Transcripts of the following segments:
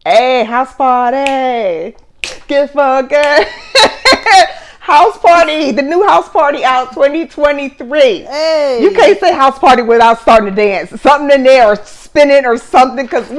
Hey, house party. Get fucking. House party. The new house party out 2023. Hey. You can't say house party without starting to dance. Something in there or spinning or something, because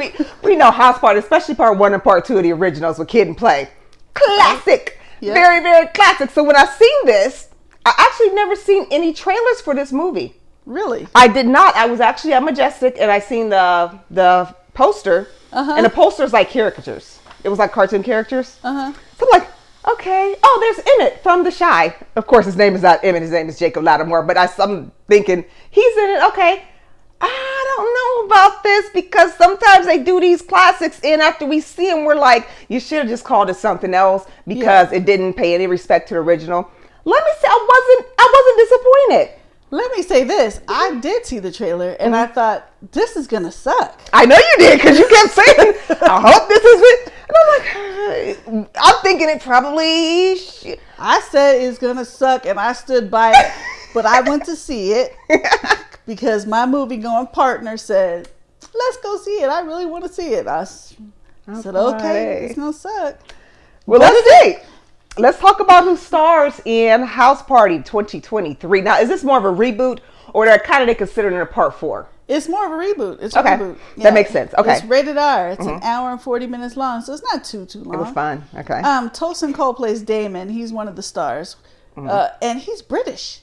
we know house party, especially part 1 and part 2 of the originals with Kid and Play. Classic. Yep. Very, very classic. So when I seen this, I actually never seen any trailers for this movie. Really? I did not. I was actually at Majestic and I seen the poster. And the poster's like caricatures. It was like cartoon characters. So I'm like, okay. Oh, there's Emmett from The Chi. Of course, his name is not Emmett. His name is Jacob Lattimore. But I'm thinking, he's in it. Okay. I don't know about this, because sometimes they do these classics and after we see them, we're like, you should have just called it something else, because it didn't pay any respect to the original. Let me say, I wasn't disappointed. Let me say this. I did see the trailer and I thought, this is going to suck. I know you did, because you kept saying, I hope this is it. And I'm like, I'm thinking it probably should. I said it's going to suck and I stood by it, but I went to see it because my movie going partner said, let's go see it. I really want to see it. I said, okay, it's going to suck. Well, let's see. Let's talk about who stars in House Party 2023. Now, is this more of a reboot, or they're considering it a part 4? It's more of a reboot. It's a reboot. Yeah. That makes sense. Okay. It's rated R. It's an hour and 40 minutes long, so it's not too long. It was fun. Okay. Tosin Cole plays Damon. He's one of the stars, and he's British.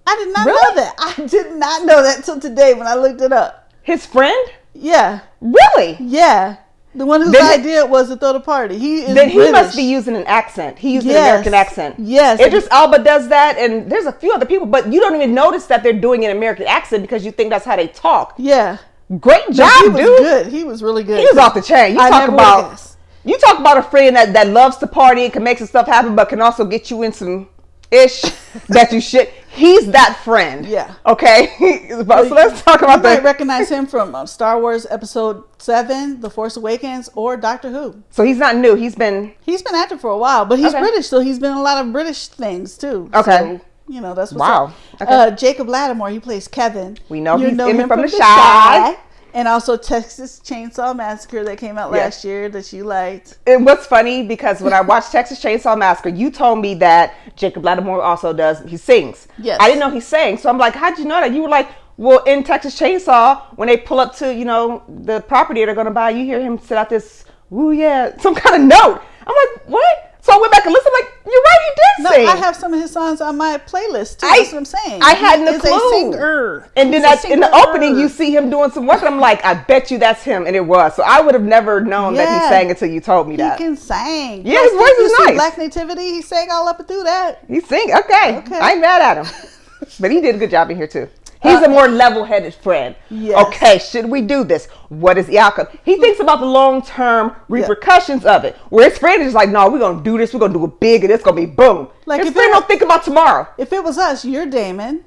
I did not know that. I did not know that till today when I looked it up. His friend? Yeah. Really? Yeah. The one whose idea was to throw the party. He is British. He must be using an accent. He used an American accent. Yes. Idris Elba does that, and there's a few other people, but you don't even notice that they're doing an American accent because you think that's how they talk. Yeah. Great job, he was dude. Good. He was really good. He was off the chain. You talk about a friend that loves to party and can make some stuff happen, but can also get you in some ish that you should. He's that friend. Yeah. Okay. So let's talk about that. You might recognize him from Star Wars Episode 7, The Force Awakens, or Doctor Who. So he's not new. He's been acting for a while, but he's British, so he's been in a lot of British things too. Okay. So, that's what's up. Okay. Jacob Lattimore, he plays Kevin. We know he's him from The Chi. And also Texas Chainsaw Massacre that came out last year that you liked. And what's funny, because when I watched Texas Chainsaw Massacre, you told me that Jacob Lattimore also he sings. Yes. I didn't know he sang. So I'm like, how'd you know that? You were like, well, in Texas Chainsaw, when they pull up to, the property they're going to buy, you hear him sit out this, ooh, yeah, some kind of note. I'm like, what? So I went back and listened. I'm like, you're right, he did sing. I have some of his songs on my playlist too. That's what I'm saying. I hadn't a clue. A singer. And then in the opening, you see him doing some work. And I'm like, I bet you that's him. And it was. So I would have never known that he sang until you told me that. He can sing. Yeah, his voice is nice. Black Nativity, he sang all up and through that. He sing. Okay. I ain't mad at him. But he did a good job in here too. He's a more level-headed friend. Yes. Okay, should we do this? What is the outcome? He thinks about the long-term repercussions of it. Where his friend is like, no, we're going to do this. We're going to do it big, and it's going to be boom. Like his friend don't think about tomorrow. If it was us, you're Damon,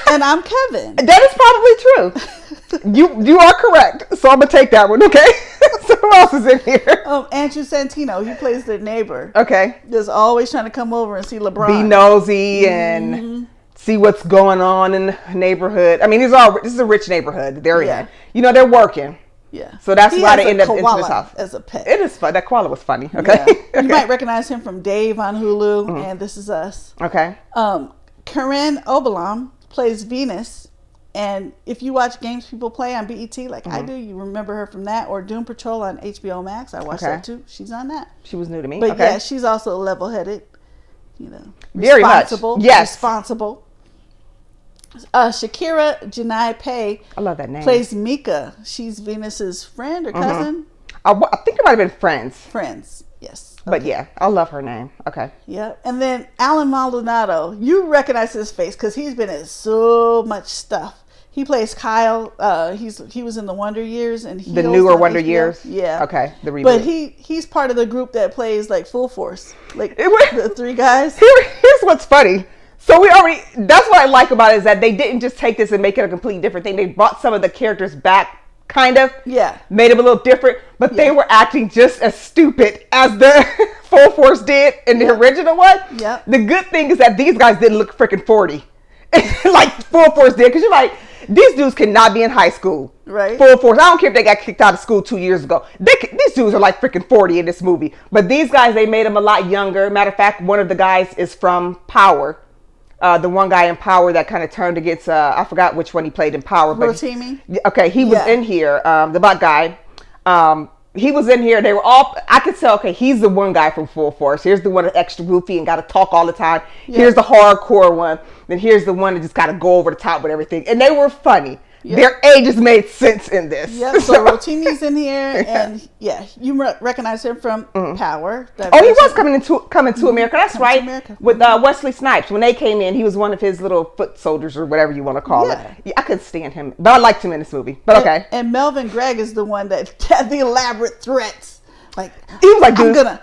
and I'm Kevin. That is probably true. You are correct. So I'm going to take that one, okay? So who else is in here? Andrew Santino. He plays the neighbor. Okay. Just always trying to come over and see LeBron. Be nosy and... see what's going on in the neighborhood. I mean, this is a rich neighborhood they're in. They're working. Yeah. So that's why they end up into this house. As a pet. It is fun. That koala was funny. Okay. Yeah. You might recognize him from Dave on Hulu and This Is Us. Okay. Karen Obelam plays Venus. And if you watch games people play on BET like I do, you remember her from that, or Doom Patrol on HBO Max. I watched that too. She's on that. She was new to me. But yeah, she's also level-headed. Very responsible. Much. Yes. Responsible. Shakira Janai Pay. I love that name. Plays Mika. She's Venus's friend or cousin. I think it might have been friends. Friends, yes. But yeah, I love her name. Okay. Yeah, and then Alan Maldonado. You recognize his face because he's been in so much stuff. He plays Kyle. He was in the Wonder Years and the newer Wonder Years. Yeah. Okay. The reboot. But he's part of the group that plays like Full Force, like the 3 guys. Here's what's funny. So that's what I like about it, is that they didn't just take this and make it a completely different thing. They brought some of the characters back, kind of. Yeah. Made them a little different, but they were acting just as stupid as the Full Force did in the original one. Yeah. The good thing is that these guys didn't look freaking 40. Like Full Force did, because you're like, These dudes cannot be in high school. Right. Full force. I don't care if they got kicked out of school 2 years ago. These dudes are like freaking 40 in this movie. But these guys, they made them a lot younger. Matter of fact, one of the guys is from Power. The one guy in Power that kind of turned against, I forgot which one he played in Power. Thommi? Okay, he was in here, the black guy. He was in here. They were all, I could tell, okay, he's the one guy from Full Force. Here's the one that's extra goofy and got to talk all the time. Yeah. Here's the hardcore one. Then here's the one that just got to go over the top with everything. And they were funny. Yep. Their ages made sense in this. Yep. So Rotimi's in here, and you recognize him from Power. He was coming to America. That's right. America. With Wesley Snipes, when they came in, he was one of his little foot soldiers or whatever you want to call it. Yeah, I couldn't stand him, but I liked him in this movie. But okay. And Melvin Gregg is the one that had the elaborate threats. Like he was like, dude, I'm gonna.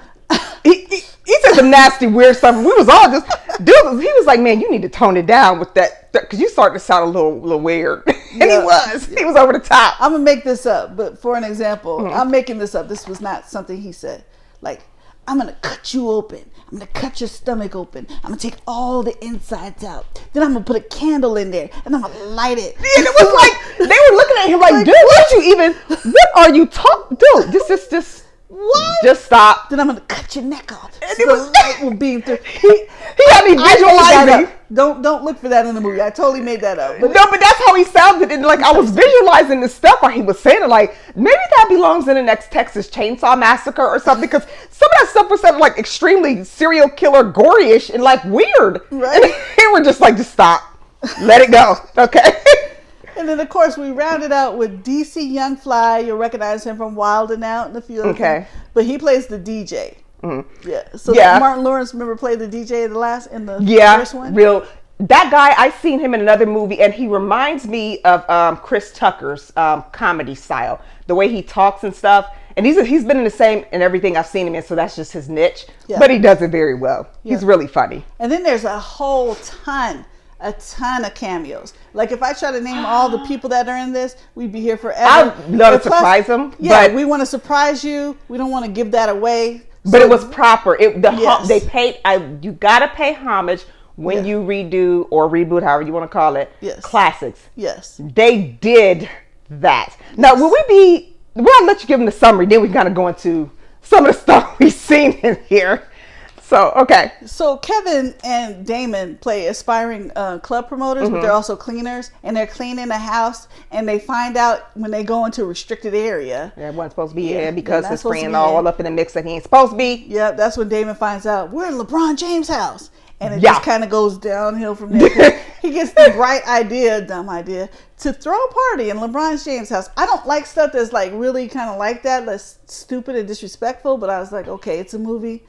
He said some nasty, weird stuff. We was all just, dude. He was like, man, you need to tone it down with that, because you started to sound a little weird. And he was over the top. I'm gonna make this up, but for an example, I'm making this up. This was not something he said. Like, I'm gonna cut you open. I'm gonna cut your stomach open. I'm gonna take all the insides out. Then I'm gonna put a candle in there and I'm gonna light it. And it was like they were looking at him like, dude, what are you talking? Dude, this. What? Just stop. Then I'm gonna cut your neck off. And it was light will beam through. He had me visualizing. Don't look for that in the movie. I totally made that up. But no, but that's how he sounded. And like I was visualizing the stuff while he was saying it. Like maybe that belongs in the next Texas Chainsaw Massacre or something. Because some of that stuff was sounding like extremely serial killer, gory-ish, and like weird. Right. And they were just like, just stop, let it go, okay. And then, of course, we rounded out with DC Young Fly. You'll recognize him from Wild 'N Out and a few other things. But he plays the DJ. Mm-hmm. Yeah. So Martin Lawrence, remember, played the DJ in the first one? Real. That guy, I seen him in another movie, and he reminds me of Chris Tucker's comedy style. The way he talks and stuff. And he's been in the same and everything I've seen him in, so that's just his niche. Yeah. But he does it very well. Yeah. He's really funny. And then there's a ton of cameos. Like if I try to name all the people that are in this, we'd be here forever. I'd love to surprise them. Yeah, but we want to surprise you. We don't want to give that away. But it was proper. They paid. You gotta pay homage when you redo or reboot, however you want to call it. Yes. Classics. Yes. They did that. Now, we'll let you give them the summary. Then we kind of go into some of the stuff we've seen in here. So, okay. So Kevin and Damon play aspiring club promoters, but they're also cleaners, and they're cleaning a house, and they find out when they go into a restricted area. Yeah, wasn't supposed to be in because his friend all up in the mix that he ain't supposed to be. Yeah, that's when Damon finds out, we're in LeBron James' house. And it just kind of goes downhill from there. He gets the dumb idea, to throw a party in LeBron James' house. I don't like stuff that's like really kind of like that, that's stupid and disrespectful, but I was like, okay, it's a movie.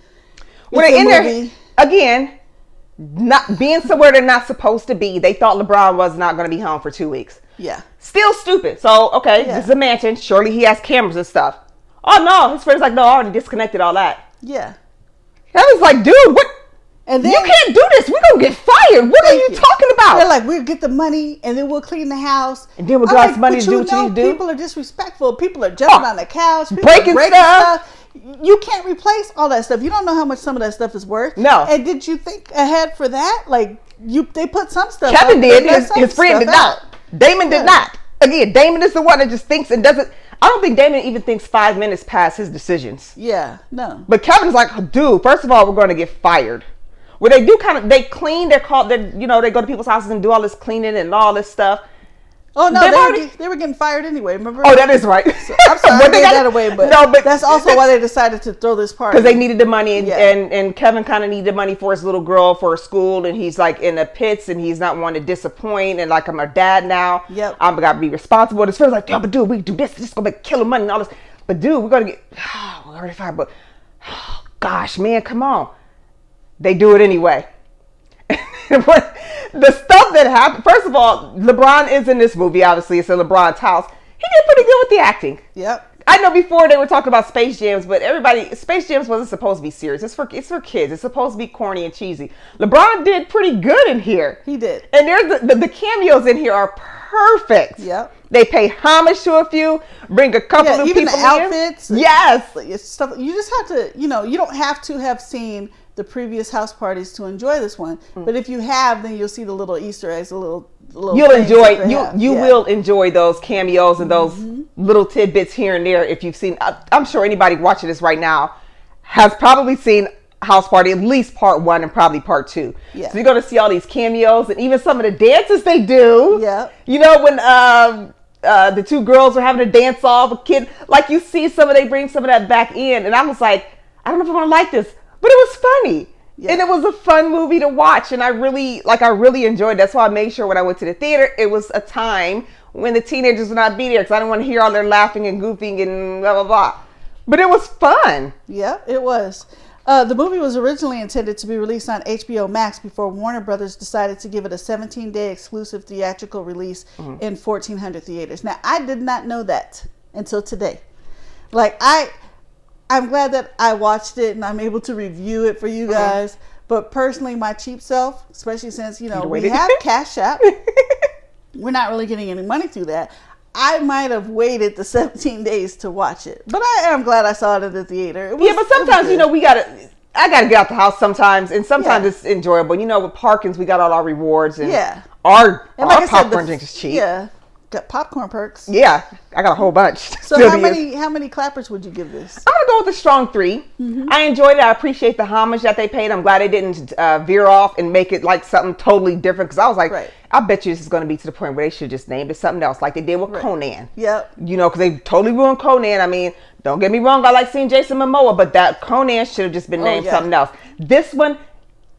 When they're in there, again, not being somewhere they're not supposed to be, they thought LeBron was not going to be home for 2 weeks. Yeah. Still stupid. So, okay, this is a mansion. Surely he has cameras and stuff. Oh, no. His friend's like, no, I already disconnected all that. Yeah. I was like, dude, what? And then, you can't do this. We're going to get fired. What are you talking about? They're like, we'll get the money, and then we'll clean the house. And then we'll get some money to do what you do. People are disrespectful. People are jumping on the couch. People breaking stuff. You can't replace all that stuff. You don't know how much some of that stuff is worth. No. And did you think ahead for that? Like, they put some stuff Kevin did. His friend did not. Damon did not. Again, Damon is the one that just thinks and doesn't. I don't think Damon even thinks 5 minutes past his decisions. Yeah, no. But Kevin's like, dude, first of all, we're going to get fired. Where they do they clean, they go to people's houses and do all this cleaning and all this stuff. Oh no, they were getting fired anyway. Remember? Oh, that is right. So, I'm sorry, I gave that away, but that's also why they decided to throw this party, because they needed the money, and Kevin kind of needed money for his little girl for her school, and he's like in the pits, and he's not one to disappoint, and like I'm a dad now. Yep. I'm gotta be responsible. His friend's like, yeah, but dude, we do this is gonna be killing money and all this, but dude, we're gonna get we're already fired, but gosh, man, come on. They do it anyway. The stuff that happened, first of all, LeBron is in this movie, obviously it's in LeBron's house. He did pretty good with the acting. Yep. I know before they were talking about Space Jams, but Space Jams wasn't supposed to be serious. It's for kids. It's supposed to be corny and cheesy. LeBron did pretty good in here. He did. And there's the cameos in here are perfect. Yep. They pay homage to a few, bring a couple of people in. Even the outfits. Yes. It's stuff. You just have to, you don't have to have seen the previous house parties to enjoy this one. But if you have, then you'll see the little Easter eggs, the little you'll enjoy you will enjoy those cameos and those little tidbits here and there. If you've seen, I'm sure anybody watching this right now has probably seen House Party, at least part 1 and probably part 2. Yeah. So you're going to see all these cameos and even some of the dances they do. Yeah. You know, when the 2 girls are having a dance off, a kid, like you see they bring some of that back in. And I was like, I don't know if I'm going to like this, but it was funny. Yeah. And it was a fun movie to watch. And I really enjoyed it. That's why I made sure when I went to the theater, it was a time when the teenagers would not be there, because I didn't want to hear all their laughing and goofing and blah, blah, blah. But it was fun. Yeah, it was. The movie was originally intended to be released on HBO Max before Warner Brothers decided to give it a 17-day exclusive theatrical release in 1,400 theaters. Now, I did not know that until today. Like, I'm glad that I watched it and I'm able to review it for you guys. But personally, my cheap self, especially since, we have Cash App, we're not really getting any money through that. I might have waited the 17 days to watch it, but I am glad I saw it in the theater. But sometimes, I gotta get out the house sometimes, and sometimes it's enjoyable. With Parkins, we got all our rewards, and our popcorn drink is cheap. Yeah, got popcorn perks. Yeah, I got a whole bunch. So how many clappers would you give this? I'm gonna go with a strong 3. I enjoyed it. I appreciate the homage that they paid. I'm glad they didn't veer off and make it like something totally different, because I was like, I bet you this is going to be to the point where they should just name it something else, like they did with Conan. Yep. Because they totally ruined Conan. I mean, don't get me wrong, I like seeing Jason Momoa, but that Conan should have just been named something else. This one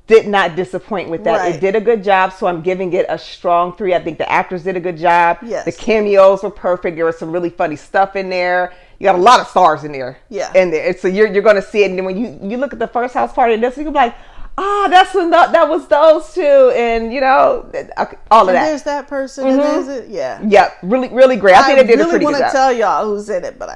did not disappoint with that. It did a good job, so I'm giving it a strong 3. I think the actors did a good job. Yes. The cameos were perfect. There was some really funny stuff in there. You got a lot of stars in there. Yeah. In there. So you're going to see it, and then when you look at the first House Party, this you're like, that's when that was those 2, and all of that. There's that person, and there's it. Yeah. Yep. Really, really great. I think they did a pretty good job. I really want to tell y'all who's in it, but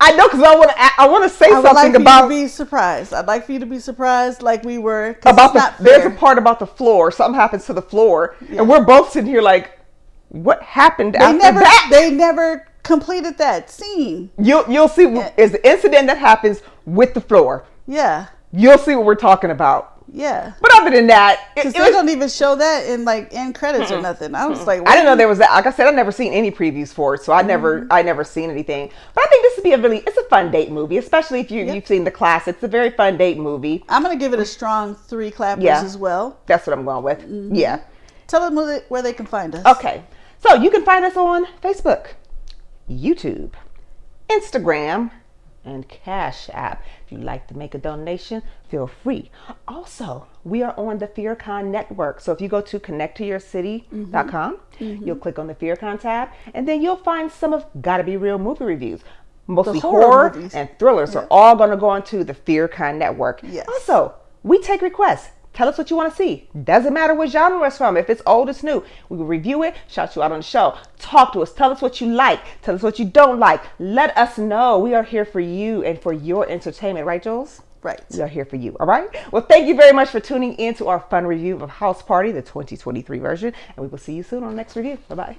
I know, because I want to say something about. I'd like for you to be surprised. I'd like for you to be surprised, like we were. About there's a part about the floor. Something happens to the floor, and we're both sitting here like, what happened after that? They never completed that scene. You'll see. Is the incident that happens with the floor. Yeah. You'll see what we're talking about. Yeah. But other than that, because they don't even show that in end credits or nothing. I was like, I didn't know there was that. Like I said, I've never seen any previews for it, so I never seen anything. But I think this would be it's a fun date movie, especially if you've seen the classic. It's a very fun date movie. I'm gonna give it a strong 3 clappers as well. That's what I'm going with. Yeah. Tell them where they can find us. Okay, so you can find us on Facebook, YouTube, Instagram, and Cash App. If you'd like to make a donation, feel free. Also, we are on the FearCon network. So if you go to connecttoyourcity.com, you'll click on the FearCon tab, and then you'll find some of GottaBeReel movie reviews. Mostly horror and thrillers are all going to go onto the FearCon network. Yes. Also, we take requests. Tell us what you want to see. Doesn't matter what genre it's from. If it's old, it's new. We will review it, shout you out on the show. Talk to us. Tell us what you like. Tell us what you don't like. Let us know. We are here for you and for your entertainment. Right, Jules? Right. We are here for you. All right? Well, thank you very much for tuning in to our fun review of House Party, the 2023 version. And we will see you soon on the next review. Bye-bye.